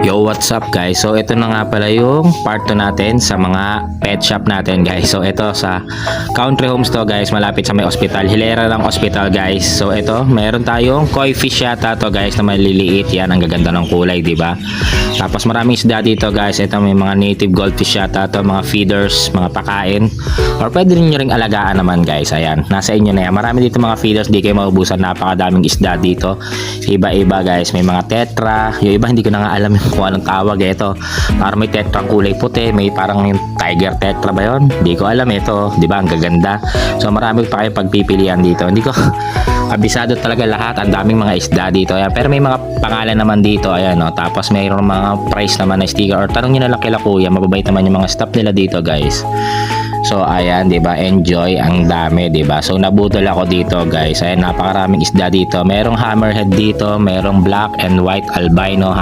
Yo, what's up guys? So ito na nga pala yung part 2 natin sa mga pet shop natin guys. So ito sa Country Homes to guys, malapit sa may hospital, hilera ng hospital guys. So ito, meron tayong koi fish yata to guys na maliliit. Yan, ang gaganda ng kulay, di ba? Tapos maraming isda dito guys. Ito may mga native goldfish yata to, mga feeders, mga pakain. Or pwede rin nyo ring alagaan naman guys. Ayan, nasa inyo na yan. Marami dito mga feeders, di kayo maubusan. Napakadaming isda dito. Iba-iba guys. May mga tetra. Yung iba hindi ko na nga alam kung anong tawag ito. Parang may tetra kulay puti, may parang yung tiger tetra ba yun? Hindi ko alam ito, di ba? Ang gaganda. So marami pa kayong pagpipilian dito. Hindi ko kabisado talaga lahat. Ang daming mga isda dito. Ayan. Pero may mga pangalan naman dito. Ayan, no? Tapos mayroong mga price naman na sticker. Or tanong nyo na lang kila kuya. Mababait naman yung mga staff nila dito guys. So ayan, 'di ba? Enjoy, ang dami, 'di ba? So nabudol ako dito, guys. Ayan, napakaraming isda dito. Merong hammerhead dito, merong black and white albino